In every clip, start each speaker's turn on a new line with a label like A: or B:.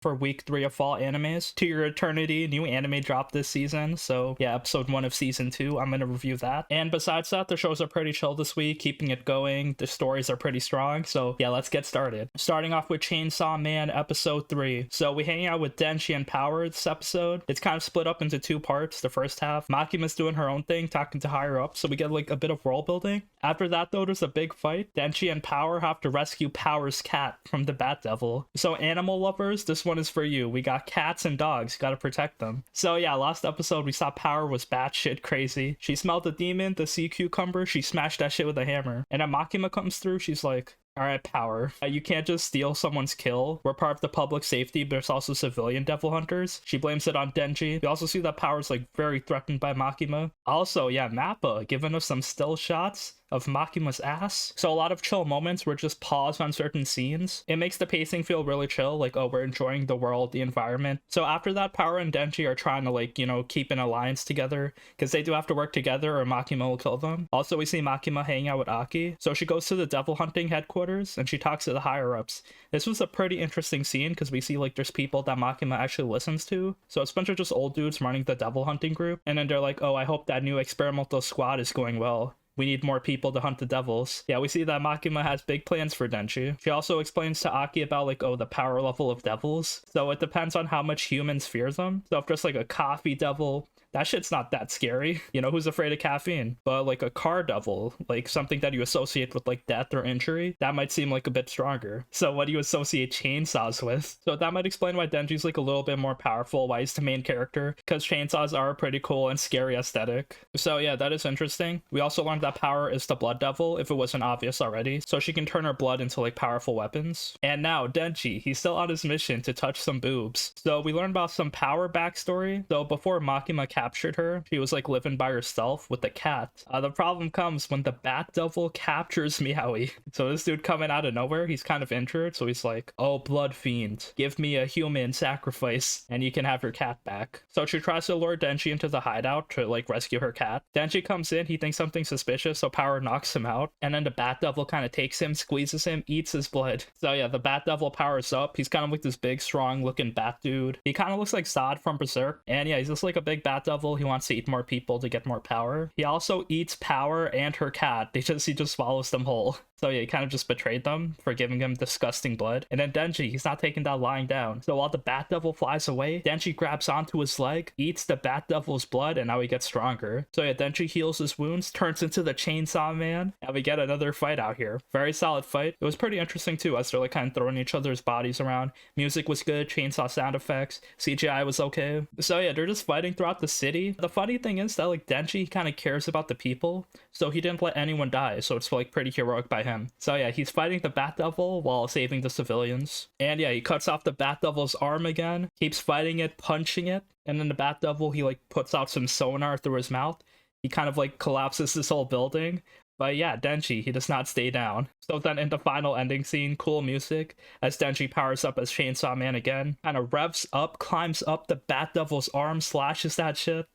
A: for week 3 of fall animes. To Your Eternity, new anime dropped this season, so yeah, episode 1 of season 2, I'm gonna review that. And besides that, the shows are pretty chill this week, keeping it going. The stories are pretty strong, so yeah, let's get started. Starting off with Chainsaw Man episode 3. So we hang out with Denshi and Power this episode. It's kind of split up into 2 parts. The first half, Makima's doing her own thing, talking to higher up, so we get like a bit of world building. After that though, there's a big fight. Denshi and Power have to rescue Power's cat from the Bat Devil. So animal lovers, this one is for you. We got cats and dogs, gotta protect them. So yeah, last episode we saw Power was batshit crazy. She smelled the demon, the sea cucumber, she smashed that shit with a hammer. And then Makima comes through, she's like, alright, Power, you can't just steal someone's kill. We're part of the public safety, but there's also civilian devil hunters. She blames it on Denji. We also see that Power's like very threatened by Makima. Also, yeah, Mappa giving us some still shots of Makima's ass. So a lot of chill moments where just pause on certain scenes. It makes the pacing feel really chill, like, oh, we're enjoying the world, the environment. So after that, Power and Denji are trying to, like, you know, keep an alliance together, because they do have to work together or Makima will kill them. Also, we see Makima hanging out with Aki. So she goes to the devil hunting headquarters and she talks to the higher ups. This was a pretty interesting scene because we see like there's people that Makima actually listens to. So it's a bunch of just old dudes running the devil hunting group, and then they're like, oh, I hope that new experimental squad is going well. We need more people to hunt the devils. Yeah, we see that Makima has big plans for Denshi. She also explains to Aki about like, oh, the power level of devils. So it depends on how much humans fear them. So if there's like a coffee devil, that shit's not that scary. You know, who's afraid of caffeine? But like a car devil, like something that you associate with like death or injury, that might seem like a bit stronger. So what do you associate chainsaws with? So that might explain why Denji's like a little bit more powerful, why he's the main character, because chainsaws are a pretty cool and scary aesthetic. So yeah, that is interesting. We also learned that Power is the blood devil, if it wasn't obvious already, so she can turn her blood into like powerful weapons. And now Denji, he's still on his mission to touch some boobs. So we learned about some Power backstory. So before Makima captured her, she was like living by herself with the cat. The problem comes when the Bat Devil captures Meowie. So this dude coming out of nowhere, he's kind of injured, so he's like, oh, blood fiend, give me a human sacrifice and you can have your cat back. So she tries to lure Denji into the hideout to like rescue her cat. Denji comes in, he thinks something suspicious, so Power knocks him out, and then the Bat Devil kind of takes him, squeezes him, eats his blood. So yeah, the Bat Devil powers up. He's kind of like this big, strong looking bat dude. He kind of looks like Zod from Berserk, and yeah, he's just like a big Bat Devil. He wants to eat more people to get more power. He also eats Power and her cat. He just swallows them whole. So yeah, he kind of just betrayed them for giving him disgusting blood. And then Denji, he's not taking that lying down. So while the Bat Devil flies away, Denji grabs onto his leg, eats the Bat Devil's blood, and now he gets stronger. So yeah, Denji heals his wounds, turns into the Chainsaw Man, and we get another fight out here. Very solid fight. It was pretty interesting too, as they're like kind of throwing each other's bodies around. Music was good, chainsaw sound effects, CGI was okay. So yeah, they're just fighting throughout the city. The funny thing is that like Denji kind of cares about the people, so he didn't let anyone die, so it's like pretty heroic by him. So yeah, he's fighting the Bat Devil while saving the civilians. And yeah, he cuts off the Bat Devil's arm again, keeps fighting it, punching it, and then the Bat Devil, he like puts out some sonar through his mouth. He kind of like collapses this whole building. But yeah, Denji, he does not stay down. So then in the final ending scene, cool music, as Denji powers up as Chainsaw Man again, kind of revs up, climbs up the Bat Devil's arm, slashes that shit,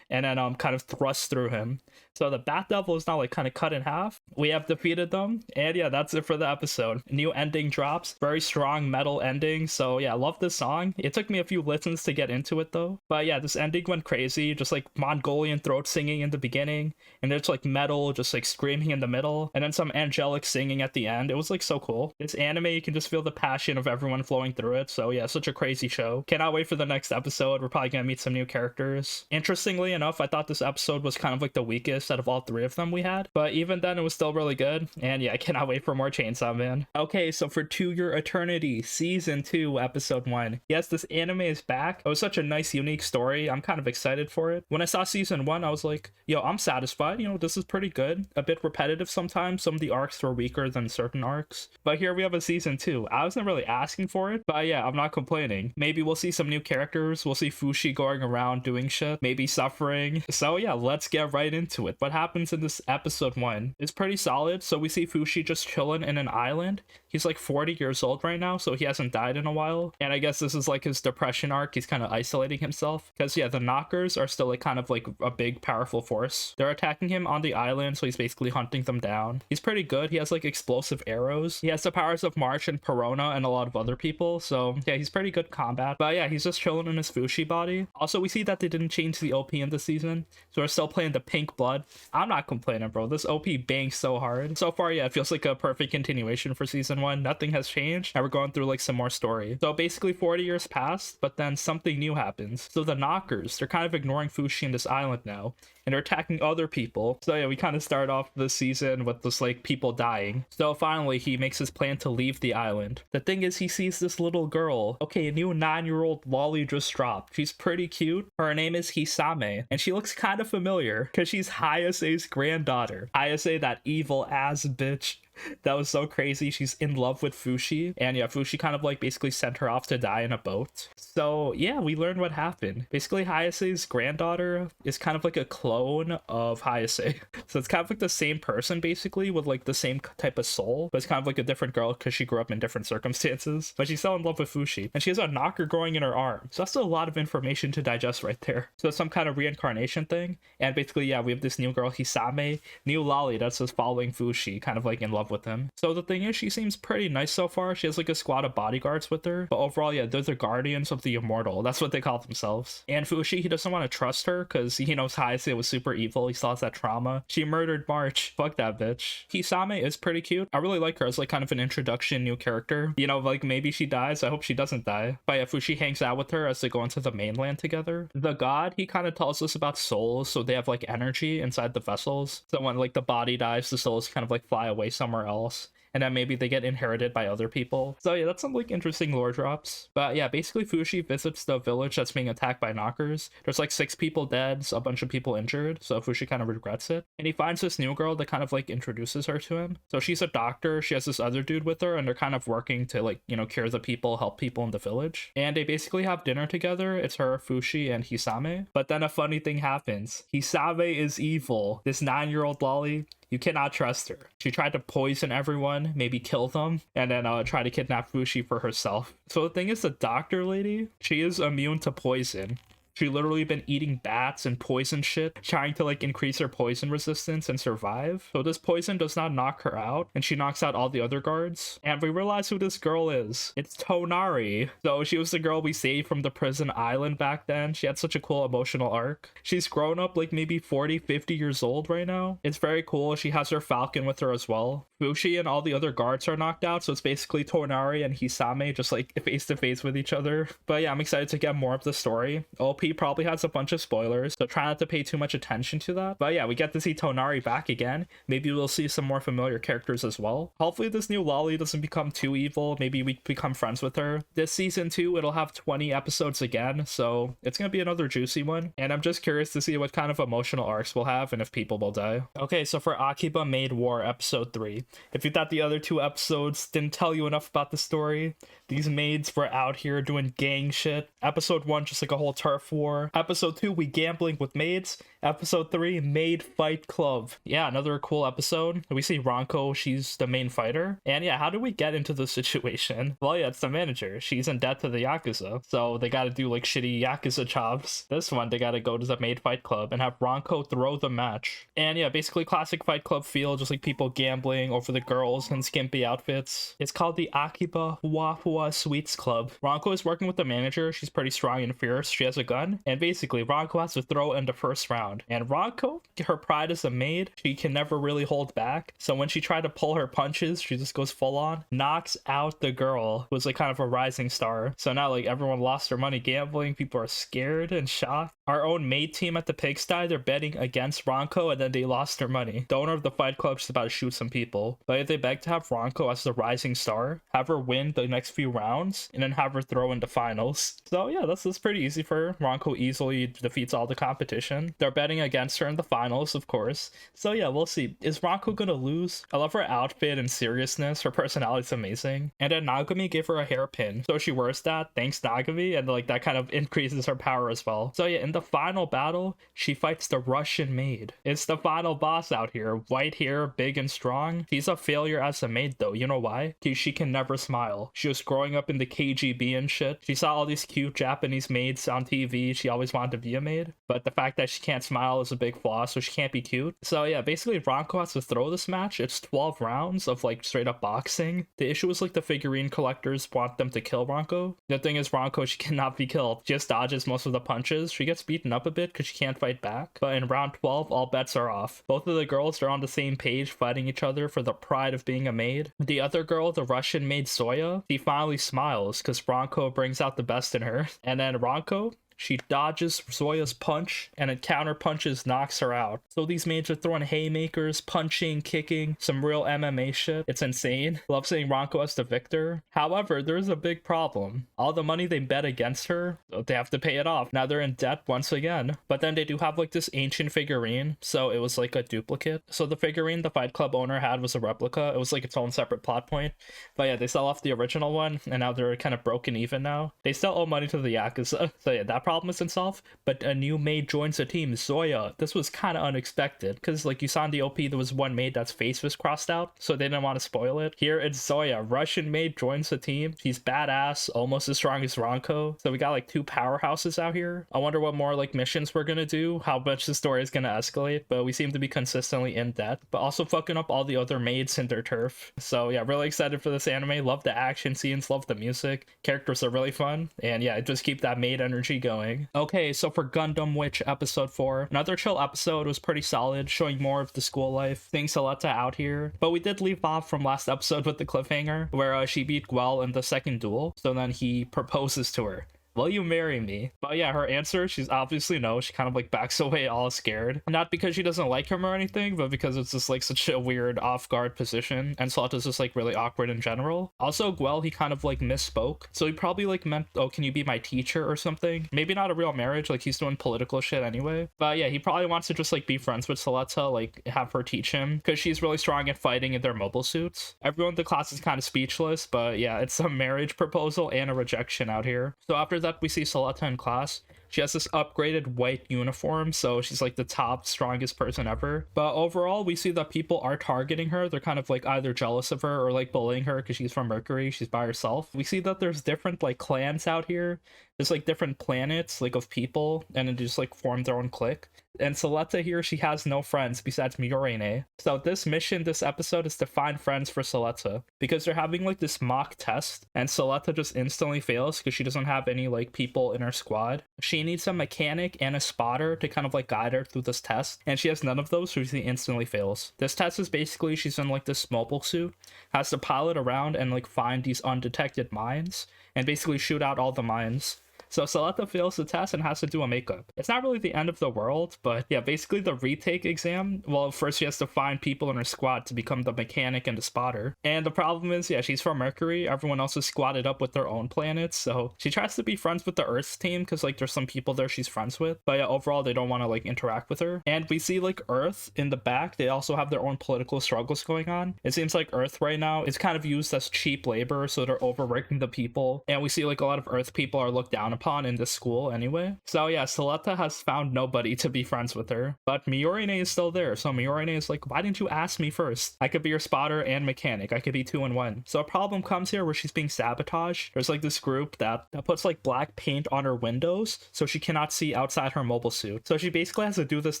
A: and then kind of thrusts through him. So the Bat Devil is now like kind of cut in half. We have defeated them, and yeah, that's it for the episode. New ending drops, very strong metal ending. So yeah, I love this song. It took me a few listens to get into it though. But yeah, this ending went crazy, just like Mongolian throat singing in the beginning, and there's like metal just like screaming in the middle, and then some angelic singing at the end. It was like so cool. This anime, you can just feel the passion of everyone flowing through it. So yeah, such a crazy show. Cannot wait for the next episode. We're probably gonna meet some new characters. Interestingly enough, I thought this episode was kind of like the weakest out of all 3 of them we had, but even then it was still really good. And yeah, I cannot wait for more Chainsaw Man. Okay, so for To Your Eternity season 2 episode 1, yes, this anime is back. It was such a nice, unique story. I'm kind of excited for it. When I saw season 1, I was like, yo, I'm satisfied. You know, this is pretty good. A bit repetitive sometimes. Some of the arcs were weaker than certain arcs, but here we have a season 2. I wasn't really asking for it, but yeah, I'm not complaining. Maybe we'll see some new characters. We'll see Fushi going around doing shit, maybe suffering boring. So yeah, let's get right into it. What happens in this episode 1 is pretty solid. So we see Fushi just chilling in an island. He's like 40 years old right now, so he hasn't died in a while. And I guess this is like his depression arc. He's kind of isolating himself. Because yeah, the knockers are still like kind of like a big powerful force. They're attacking him on the island, so he's basically hunting them down. He's pretty good. He has like explosive arrows. He has the powers of March and Perona and a lot of other people. So yeah, he's pretty good combat. But yeah, he's just chilling in his Fushi body. Also, we see that they didn't change the OP in this season, so we're still playing the pink blood. I'm not complaining, bro. This OP bangs so hard. So far, yeah, it feels like a perfect continuation for season 1. Nothing has changed, and we're going through like some more story. So basically 40 years passed, but then something new happens. So the knockers, they're kind of ignoring Fushi in this island now, and they're attacking other people. So yeah, we kind of start off the season with just like people dying. So finally he makes his plan to leave the island. The thing is, he sees this little girl. Okay, a new 9-year-old loli just dropped. She's pretty cute. Her name is Hisame, and she looks kind of familiar because she's Hayase's granddaughter. Hayase, that evil ass bitch. That was so crazy. She's in love with Fushi, and yeah, Fushi kind of like basically sent her off to die in a boat. So yeah, we learned what happened. Basically, Hayase's granddaughter is kind of like a clone of Hayase. So it's kind of like the same person basically, with like the same type of soul, but it's kind of like a different girl because she grew up in different circumstances. But she's still in love with Fushi, and she has a knocker growing in her arm. So that's a lot of information to digest right there. So it's some kind of reincarnation thing. And basically, yeah, we have this new girl, Hisame, new loli that's just following Fushi, kind of like in love with him. So the thing is, she seems pretty nice so far. She has like a squad of bodyguards with her, but overall, yeah, they're the guardians of the immortal. That's what they call themselves. And Fushi, he doesn't want to trust her because he knows Hayase was super evil. He still has that trauma. She murdered March. Fuck that bitch. Hisame is pretty cute. I really like her as like kind of an introduction new character. You know, like maybe she dies. I hope she doesn't die. But yeah, Fushi hangs out with her as they go into the mainland together. The god, he kind of tells us about souls, so they have like energy inside the vessels. So when like the body dies, the souls kind of like fly away somewhere else, and then maybe they get inherited by other people. So yeah, that's some like interesting lore drops. But yeah, basically Fushi visits the village that's being attacked by knockers. There's like 6 people dead, so a bunch of people injured, so Fushi kind of regrets it. And he finds this new girl that kind of like introduces her to him. So she's a doctor, she has this other dude with her, and they're kind of working to like, you know, cure the people, help people in the village. And they basically have dinner together. It's her, Fushi, and Hisame. But then a funny thing happens. Hisame is evil. This 9-year-old loli, you cannot trust her. She tried to poison everyone, maybe kill them, and then try to kidnap Fushi for herself. So the thing is, the doctor lady, she is immune to poison. She literally been eating bats and poison shit, trying to like increase her poison resistance and survive. So this poison does not knock her out, and she knocks out all the other guards. And we realize who this girl is. It's Tonari. So she was the girl we saved from the prison island back then. She had such a cool emotional arc. She's grown up like maybe 40, 50 years old right now. It's very cool. She has her falcon with her as well. Fushi and all the other guards are knocked out, so it's basically Tonari and Hisame just like face to face with each other. But yeah, I'm excited to get more of the story. OP probably has a bunch of spoilers, so try not to pay too much attention to that. But yeah, we get to see Tonari back again. Maybe we'll see some more familiar characters as well. Hopefully this new loli doesn't become too evil. Maybe we become friends with her. This season 2, it'll have 20 episodes again, so it's gonna be another juicy one. And I'm just curious to see what kind of emotional arcs we'll have and if people will die. Okay, so for Akiba Maid War episode 3, if you thought the other 2 episodes didn't tell you enough about the story, these maids were out here doing gang shit. Episode 1, just like a whole turf war. Episode 2, we gambling with maids. Episode 3, Maid Fight Club. Yeah, another cool episode. We see Ranko, she's the main fighter. And yeah, how do we get into this situation? Well, yeah, it's the manager. She's in debt to the Yakuza, so they gotta do like shitty Yakuza jobs. This one, they gotta go to the Maid Fight Club and have Ranko throw the match. And yeah, basically classic Fight Club feel, just like people gambling over the girls in skimpy outfits. It's called the Akiba Wapua Sweets Club. Ranko is working with the manager. She's pretty strong and fierce. She has a gun, and basically Ranko has to throw in the first round. And Ranko, her pride as a maid, she can never really hold back. So when she tried to pull her punches, she just goes full on, knocks out the girl who was like kind of a rising star. So now like everyone lost their money gambling. People are scared and shocked. Our own maid team at the pigsty, they're betting against Ranko, and then they lost their money. The owner of the Fight Club is about to shoot some people. But if they beg to have Ranko as the rising star, have her win the next few rounds and then have her throw into finals. So yeah, that's pretty easy for her. Ranko easily defeats all the competition. They're betting against her in the finals, of course. So yeah, we'll see. Is Ranko gonna lose? I love her outfit and seriousness. Her personality's amazing. And then Nagami gave her a hairpin, so she wears that thanks Nagami, and like that kind of increases her power as well. So yeah, in the final battle, she fights the Russian maid. It's the final boss out here. White hair, big and strong. She's a failure as a maid though. You know why? Because she can never smile. She was growing up in the KGB and shit. She saw all these cute Japanese maids on TV. She always wanted to be a maid, but the fact that she can't smile is a big flaw, so she can't be cute. So yeah, basically Ranko has to throw this match. It's 12 rounds of like straight up boxing. The issue is like the figurine collectors want them to kill Ranko. The thing is, Ranko, she cannot be killed. She just dodges most of the punches. She gets beaten up a bit because she can't fight back. But in round 12, all bets are off. Both of the girls are on the same page fighting each other for the pride of being a maid. The other girl, the Russian maid Soya, she finally smiles because Ranko brings out the best in her. And then Ranko, she dodges Zoya's punch and it counter punches knocks her out. So these maids are throwing haymakers, punching, kicking, some real MMA shit. It's insane. Love seeing Ranko as the victor. However, there's a big problem. All the money they bet against her, they have to pay it off. Now they're in debt once again. But then they do have like this ancient figurine, so it was like a duplicate. So the figurine the Fight Club owner had was a replica. It was like its own separate plot point. But yeah, they sell off the original one and now they're kind of broken even now. They still owe money to the Yakuza. So yeah, that problem isn't solved, but a new maid joins the team, Zoya. This was kind of unexpected because like you saw in the OP, there was one maid that's face was crossed out, so they didn't want to spoil it. Here it's Zoya. Russian maid joins the team. She's badass, almost as strong as Ranko. So we got like two powerhouses out here. I wonder what more like missions we're gonna do, how much the story is gonna escalate, but we seem to be consistently in debt, but also fucking up all the other maids in their turf. So yeah, really excited for this anime. Love the action scenes, love the music. Characters are really fun, and yeah, just keep that maid energy going. Okay, so for Gundam Witch episode 4, another chill episode. Was pretty solid, showing more of the school life. Seeing Soleta out here, but we did leave off from last episode with the cliffhanger where she beat Guel in the second duel, so then he proposes to her. Will you marry me? But yeah, her answer, she's obviously no. She kind of like backs away all scared. Not because she doesn't like him or anything, but because it's just like such a weird off-guard position. And Soleta's just like really awkward in general. Also, Guel, he kind of like misspoke. So he probably like meant, oh, can you be my teacher or something? Maybe not a real marriage, like he's doing political shit anyway. But yeah, he probably wants to just like be friends with Soleta, like have her teach him. Because she's really strong at fighting in their mobile suits. Everyone in the class is kind of speechless, but yeah, it's a marriage proposal and a rejection out here. So after that, we see Soleta in class. She has this upgraded white uniform, so she's like the top strongest person ever. But overall, we see that people are targeting her. They're kind of like either jealous of her or like bullying her because she's from Mercury. She's by herself. We see that there's different like clans out here. There's like different planets like of people, and it just like form their own clique. And Soleta here, she has no friends besides Miorine. So this mission, this episode, is to find friends for Soleta because they're having like this mock test, and Soleta just instantly fails because she doesn't have any like people in her squad. She needs a mechanic and a spotter to kind of like guide her through this test, and she has none of those, so she instantly fails. This test is basically she's in like this mobile suit, has to pilot around and like find these undetected mines and basically shoot out all the mines. So Soleta fails the test and has to do a makeup. It's not really the end of the world, but yeah, basically the retake exam, well, first she has to find people in her squad to become the mechanic and the spotter. And the problem is, yeah, she's from Mercury. Everyone else is squatted up with their own planets, so she tries to be friends with the Earth team because like there's some people there she's friends with. But yeah, overall, they don't want to like interact with her. And we see like Earth in the back. They also have their own political struggles going on. It seems like Earth right now is kind of used as cheap labor, so they're overworking the people. And we see like a lot of Earth people are looked down upon in this school anyway. So yeah, Soleta has found nobody to be friends with her, but Miorine is still there. So Miorine is like, why didn't you ask me first? I could be your spotter and mechanic. I could be 2 in 1. So a problem comes here where she's being sabotaged. There's like this group that puts like black paint on her windows so she cannot see outside her mobile suit. So she basically has to do this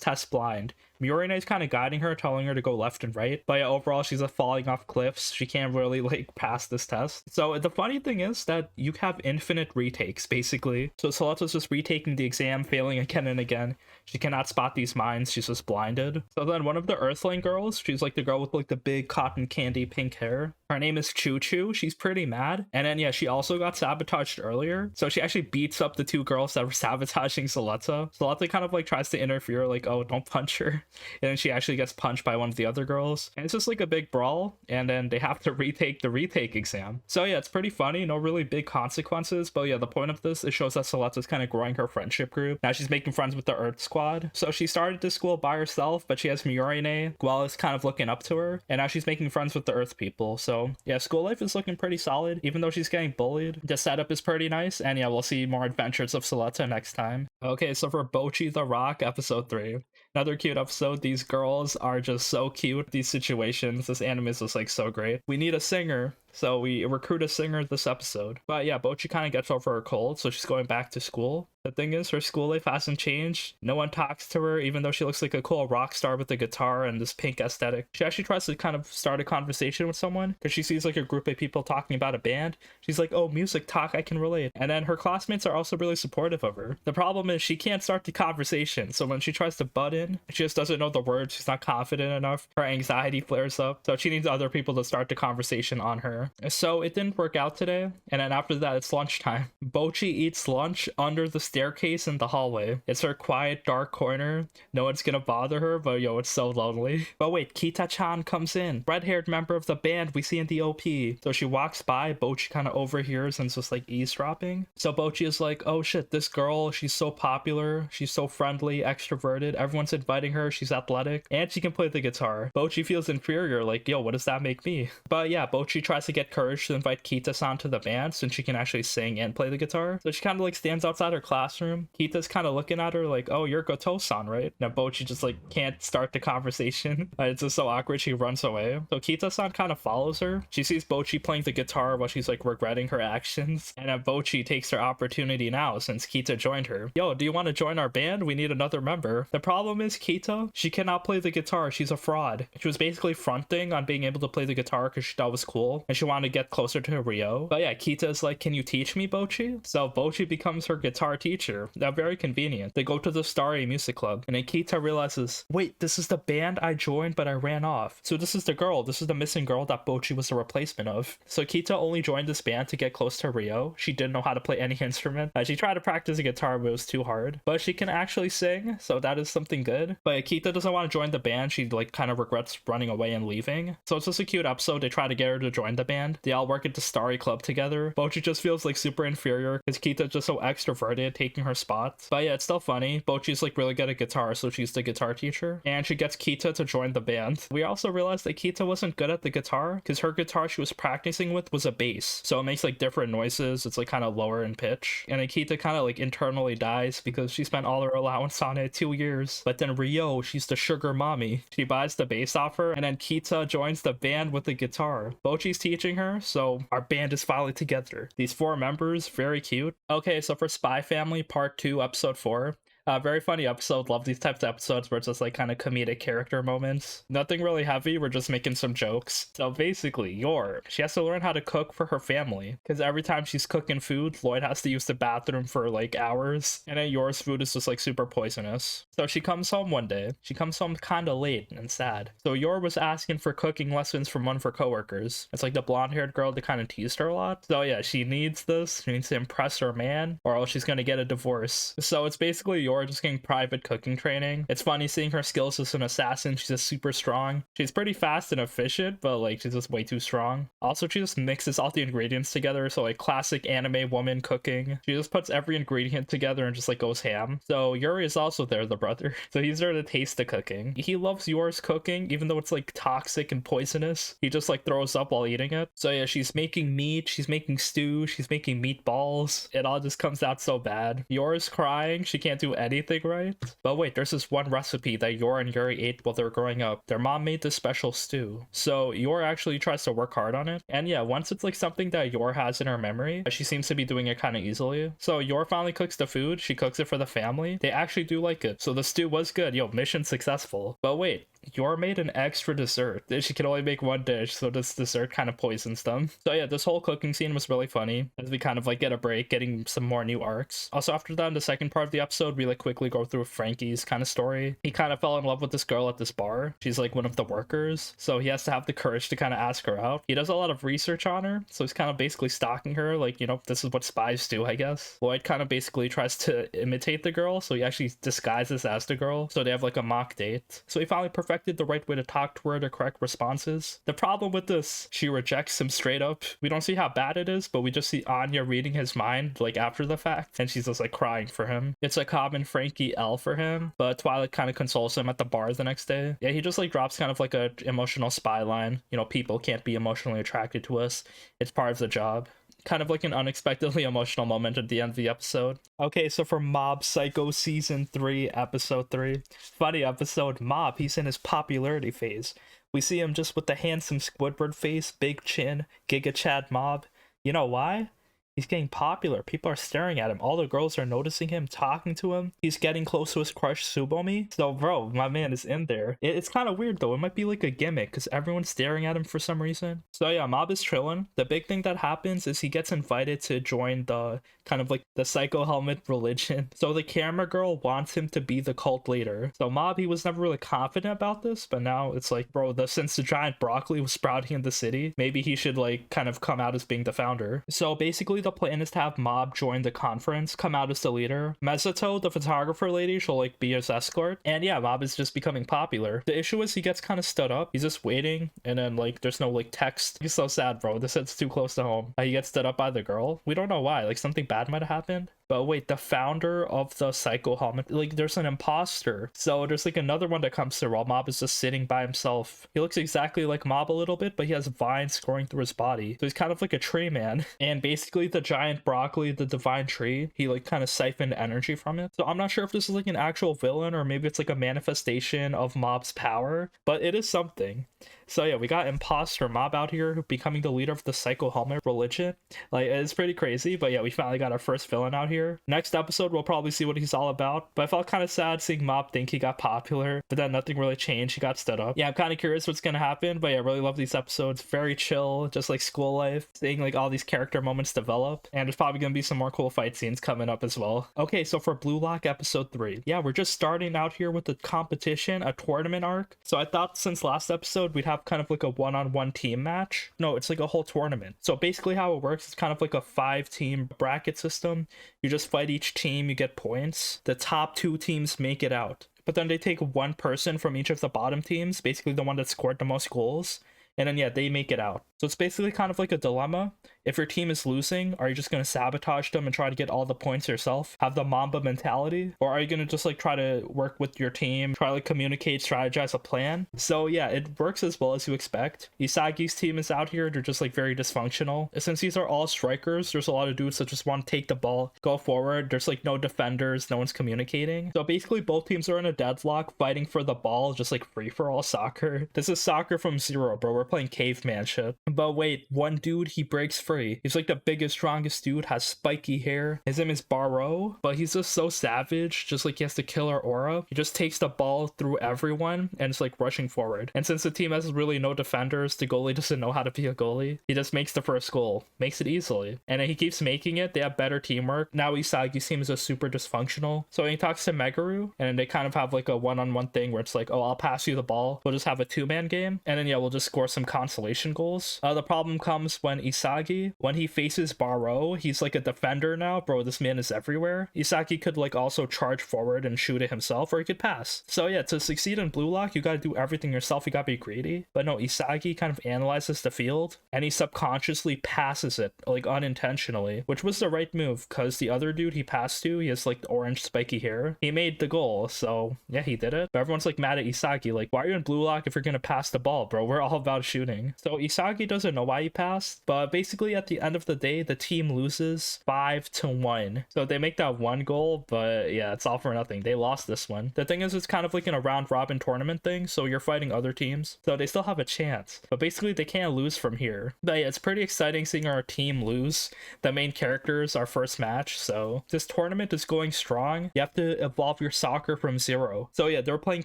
A: test blind. Miorine is kind of guiding her, telling her to go left and right. But yeah, overall, she's falling off cliffs. She can't really like pass this test. So the funny thing is that you have infinite retakes, basically. So Soleta's just retaking the exam, failing again and again. She cannot spot these mines. She's just blinded. So then one of the Earthling girls, she's like the girl with like the big cotton candy pink hair. Her name is Choo Choo. She's pretty mad. And then yeah, she also got sabotaged earlier. So she actually beats up the 2 girls that were sabotaging Soleta. Soleta kind of like tries to interfere, like, oh, don't punch her. and then she actually gets punched by one of the other girls, and it's just like a big brawl, and then they have to retake the retake exam. So yeah, it's pretty funny, no really big consequences, but yeah, the point of this, it shows that Celeste's kind of growing her friendship group. Now she's making friends with the Earth Squad. So she started this school by herself, but she has Miorine. Guel is kind of looking up to her, and now she's making friends with the Earth people. So yeah, school life is looking pretty solid, even though she's getting bullied. The setup is pretty nice, and yeah, we'll see more adventures of Celeste next time. Okay, so for Bocchi the Rock, episode 3. Another cute episode. These girls are just so cute. These situations, this anime is just like so great. We need a singer, so we recruit a singer this episode. But yeah, Bocchi kind of gets over her cold, so she's going back to school. The thing is, her school life hasn't changed. No one talks to her, even though she looks like a cool rock star with a guitar and this pink aesthetic. She actually tries to kind of start a conversation with someone because she sees like a group of people talking about a band. She's like, oh, music talk, I can relate. And then her classmates are also really supportive of her. The problem is she can't start the conversation, so when she tries to butt in, she just doesn't know the words. She's not confident enough. Her anxiety flares up, so she needs other people to start the conversation on her. So it didn't work out today, and then after that, it's lunchtime. Bocchi eats lunch under the staircase in the hallway. It's her quiet, dark corner. No one's gonna bother her, but yo, it's so lonely. But wait, Kita-chan comes in. Red-haired member of the band we see in the OP. So she walks by, Bocchi kind of overhears and is just like eavesdropping. So Bocchi is like, oh shit, this girl, she's so popular. She's so friendly, extroverted. Everyone's inviting her. She's athletic, and she can play the guitar. Bocchi feels inferior, like, yo, what does that make me? But yeah, Bocchi tries to get courage to invite Kita-san to the band since she can actually sing and play the guitar. So she kind of like stands outside her classroom. Kita's kind of looking at her like, oh, you're Goto-san, right? Now Bocchi just like can't start the conversation. It's just so awkward. She runs away. So Kita-san kind of follows her. She sees Bocchi playing the guitar while she's like regretting her actions, and then Bocchi takes her opportunity now since Kita joined her. Yo, do you want to join our band? We need another member. The problem is Kita, she cannot play the guitar. She's a fraud. She was basically fronting on being able to play the guitar because she thought it was cool and she wanted to get closer to Rio. But yeah, Kita is like, can you teach me, Bocchi? So Bocchi becomes her guitar teacher. Now, very convenient. They go to the Starry Music Club, and then Kita realizes, wait, this is the band I joined, but I ran off. So this is the girl. This is the missing girl that Bocchi was a replacement of. So Kita only joined this band to get close to Rio. She didn't know how to play any instrument. She tried to practice a guitar, but it was too hard. But she can actually sing, so that is something good. But Kita doesn't want to join the band. She like kind of regrets running away and leaving. So it's just a cute episode. They try to get her to join the band. They all work at the Starry Club together. Bocchi just feels like super inferior because Kita's just so extroverted, taking her spots. But yeah, it's still funny. Bocchi's like really good at guitar, so she's the guitar teacher. And she gets Kita to join the band. We also realized that Kita wasn't good at the guitar because her guitar she was practicing with was a bass. So it makes like different noises. It's like kind of lower in pitch. And then Kita kind of like internally dies because she spent all her allowance on it 2 years. But then Rio, she's the sugar mommy. She buys the bass off her, and then Kita joins the band with the guitar. Bocchi's teaching her, so our band is finally together. These 4 members, very cute. Okay, so for Spy Family Part 2, Episode 4. Very funny episode. Love these types of episodes where it's just like kind of comedic character moments. Nothing really heavy. We're just making some jokes. So basically, she has to learn how to cook for her family because every time she's cooking food, Lloyd has to use the bathroom for like hours, and then Yor's food is just like super poisonous. So she comes home one day. She comes home kind of late and sad. So Yor was asking for cooking lessons from one of her coworkers. It's like the blonde-haired girl that kind of teased her a lot. So yeah, she needs this. She needs to impress her man, or else she's gonna get a divorce. So it's basically just getting private cooking training. It's funny seeing her skills as an assassin. She's just super strong. She's pretty fast and efficient, but like she's just way too strong. Also, she just mixes all the ingredients together, so like classic anime woman cooking. She just puts every ingredient together and just like goes ham. So Yuri is also there, the brother. So he's there to taste the cooking. He loves Yor's cooking, even though it's like toxic and poisonous. He just like throws up while eating it. So yeah, she's making meat, she's making stew, she's making meatballs. It all just comes out so bad. Yor's crying. She can't do anything right. But wait, there's this one recipe that Yor and Yuri ate while they were growing up. Their mom made this special stew. So Yor actually tries to work hard on it. And yeah, once it's like something that Yor has in her memory, she seems to be doing it kind of easily. So Yor finally cooks the food. She cooks it for the family. They actually do like it. So the stew was good. Yo, mission successful. But wait, Yor made an extra dessert. She can only make one dish, so this dessert kind of poisons them. So yeah, this whole cooking scene was really funny as we kind of like get a break, getting some more new arcs. Also, after that, in the second part of the episode, we like quickly go through Frankie's kind of story. He kind of fell in love with this girl at this bar. She's like one of the workers, so he has to have the courage to kind of ask her out. He does a lot of research on her, so he's kind of basically stalking her, like, you know, this is what spies do, I guess. Lloyd kind of basically tries to imitate the girl, so he actually disguises as the girl, so they have like a mock date. So he finally perfected the right way to talk to her, the correct responses. The problem with this, she rejects him straight up. We don't see how bad it is, but we just see Anya reading his mind like after the fact, and she's just like crying for him. It's a common Frankie L for him, but Twilight kind of consoles him at the bar the next day. Yeah, he just like drops kind of like a emotional spy line. You know, people can't be emotionally attracted to us. It's part of the job. Kind of like an unexpectedly emotional moment at the end of the episode. Okay, so for Mob Psycho Season 3, Episode 3. Funny episode. Mob, he's in his popularity phase. We see him just with the handsome Squidward face, big chin, Giga Chad Mob. You know why? He's getting popular. People are staring at him. All the girls are noticing him, talking to him. He's getting close to his crush, Tsubomi. So, bro, my man is in there. It's kind of weird, though. It might be like a gimmick because everyone's staring at him for some reason. So, yeah, Mob is chilling. The big thing that happens is he gets invited to join the kind of like the Psycho Helmet religion. So, the camera girl wants him to be the cult leader. So, Mob, he was never really confident about this, but now it's like, bro, since the giant broccoli was sprouting in the city, maybe he should like kind of come out as being the founder. So, basically, the plan is to have Mob join the conference, come out as the leader. Mezuto, the photographer lady, she'll like be his escort. And yeah, Mob is just becoming popular. The issue is he gets kind of stood up. He's just waiting, and then like there's no like text. He's so sad, bro. This hits too close to home. He gets stood up by the girl. We don't know why. Like something bad might have happened. But wait, the founder of the Psycho Helmet, like there's an imposter. So there's like another one that comes through while Mob is just sitting by himself. He looks exactly like Mob a little bit, but he has vines growing through his body. So he's kind of like a tree man. And basically the giant broccoli, the divine tree, he like kind of siphoned energy from it. So I'm not sure if this is like an actual villain or maybe it's like a manifestation of Mob's power, but it is something. So yeah, we got imposter Mob out here becoming the leader of the Psycho Helmet religion. Like, it's pretty crazy, but yeah, we finally got our first villain out here. Next episode, we'll probably see what he's all about, but I felt kind of sad seeing Mob think he got popular, but then nothing really changed. He got stood up. Yeah, I'm kind of curious what's gonna happen, but yeah, I really love these episodes. Very chill, just like school life, seeing like all these character moments develop, and there's probably gonna be some more cool fight scenes coming up as well. Okay, so for Blue Lock episode 3, yeah, we're just starting out here with the competition, a tournament arc. So I thought since last episode we'd have kind of like a one-on-one team match. No, it's like a whole tournament. So basically how it works is kind of like a 5-team bracket system. You just fight each team, you get points. The top 2 teams make it out, but then they take one person from each of the bottom teams, basically the one that scored the most goals, and then yeah, they make it out. So it's basically kind of like a dilemma. If your team is losing, are you just going to sabotage them and try to get all the points yourself? Have the Mamba mentality? Or are you going to just like try to work with your team, try to like communicate, strategize a plan? So yeah, it works as well as you expect. Isagi's team is out here. They're just like very dysfunctional. Since these are all strikers, there's a lot of dudes that just want to take the ball, go forward. There's like no defenders, no one's communicating. So basically both teams are in a deadlock fighting for the ball, just like free-for-all soccer. This is soccer from zero, bro. We're playing caveman shit. But wait, one dude, he breaks free. He's like the biggest, strongest dude, has spiky hair. His name is Baro, but he's just so savage, just like he has to kill our aura. He just takes the ball through everyone and it's like rushing forward. And since the team has really no defenders, the goalie doesn't know how to be a goalie. He just makes the first goal, makes it easily. And then he keeps making it. They have better teamwork. Now Isagi's team is just super dysfunctional. So he talks to Meguru and they kind of have like a one-on-one thing where it's like, oh, I'll pass you the ball. We'll just have a 2-man game. And then yeah, we'll just score some consolation goals. The problem comes when Isagi, when he faces Baro, he's like a defender now. Bro, this man is everywhere. Isagi could like also charge forward and shoot it himself, or he could pass. So yeah, to succeed in Blue Lock, you gotta do everything yourself. You gotta be greedy. But no, Isagi kind of analyzes the field and he subconsciously passes it, like unintentionally, which was the right move because the other dude he passed to, he has like the orange spiky hair. He made the goal, so yeah, he did it. But everyone's like mad at Isagi, like, why are you in Blue Lock if you're gonna pass the ball, bro? We're all about shooting. So Isagi doesn't know why he passed, but basically at the end of the day, the team loses 5-1. So they make that one goal, but yeah, it's all for nothing. They lost this one. The thing is, it's kind of like in a round robin tournament thing, so you're fighting other teams, so they still have a chance. But basically, they can't lose from here. But yeah, it's pretty exciting seeing our team lose. The main characters, our first match, so this tournament is going strong. You have to evolve your soccer from 0. So yeah, they're playing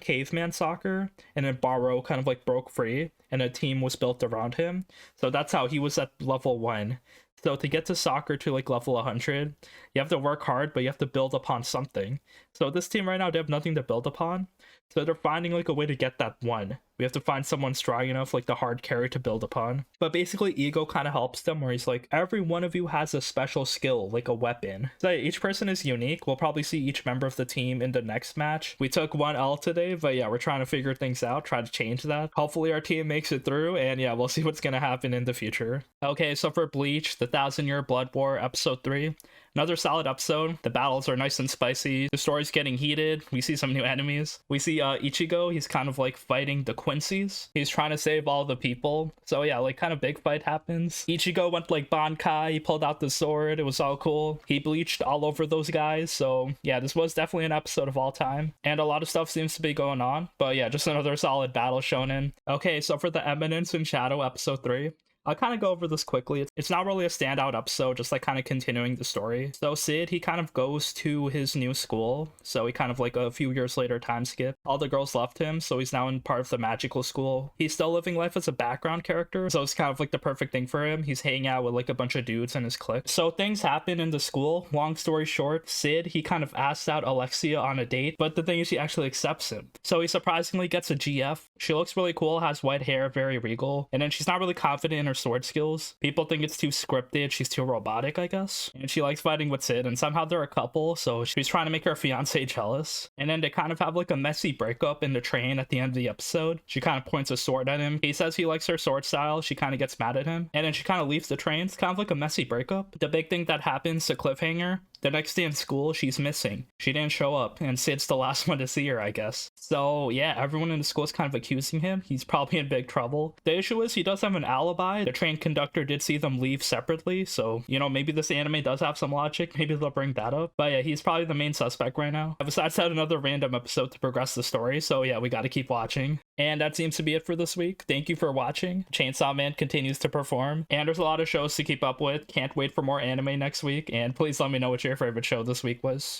A: caveman soccer, and then Baro kind of like broke free, and a team was built around him. So that's how he was at level 1. So to get to soccer to like level 100, you have to work hard, but you have to build upon something. So this team right now, they have nothing to build upon. So they're finding like a way to get that 1. We have to find someone strong enough, like the hard carry, to build upon. But basically, Ego kind of helps them, where he's like, every one of you has a special skill, like a weapon. So yeah, each person is unique. We'll probably see each member of the team in the next match. We took 1 L today, but yeah, we're trying to figure things out, try to change that. Hopefully our team makes it through, and yeah, we'll see what's gonna happen in the future. Okay, so for Bleach, the 1000-Year Blood War, episode 3. Another solid episode. The battles are nice and spicy. The story's getting heated. We see some new enemies. We see Ichigo. He's kind of like fighting the Quincy's. He's trying to save all the people. So yeah, like kind of big fight happens. Ichigo went like Bankai. He pulled out the sword. It was all cool. He bleached all over those guys. So yeah, this was definitely an episode of all time. And a lot of stuff seems to be going on. But yeah, just another solid battle shonen. Okay, so for the Eminence and Shadow episode 3. I'll kind of go over this quickly. It's not really a standout episode, just like kind of continuing the story. So Sid, he kind of goes to his new school. So he kind of like a few years later time skip. All the girls left him, so he's now in part of the magical school. He's still living life as a background character, so it's kind of like the perfect thing for him. He's hanging out with like a bunch of dudes in his clique. So things happen in the school. Long story short, Sid, he kind of asks out Alexia on a date, but the thing is she actually accepts him. So he surprisingly gets a GF. She looks really cool, has white hair, very regal, and then she's not really confident in her sword skills. People think it's too scripted, she's too robotic, I guess. And she likes fighting with Sid, and somehow they're a couple, so she's trying to make her fiance jealous. And then they kind of have like a messy breakup in the train at the end of the episode. She kind of points a sword at him. He says he likes her sword style. She kind of gets mad at him. And then she kind of leaves the train. It's kind of like a messy breakup. The big thing that happens to Cliffhanger, the next day in school, she's missing. She didn't show up, and Sid's the last one to see her, I guess. So yeah, everyone in the school is kind of accusing him. He's probably in big trouble. The issue is he does have an alibi. The train conductor did see them leave separately, so, you know, maybe this anime does have some logic. Maybe they'll bring that up. But yeah, he's probably the main suspect right now. Besides that, another random episode to progress the story, so yeah, we gotta keep watching. And that seems to be it for this week. Thank you for watching. Chainsaw Man continues to perform, and there's a lot of shows to keep up with. Can't wait for more anime next week, and please let me know what your favorite show this week was.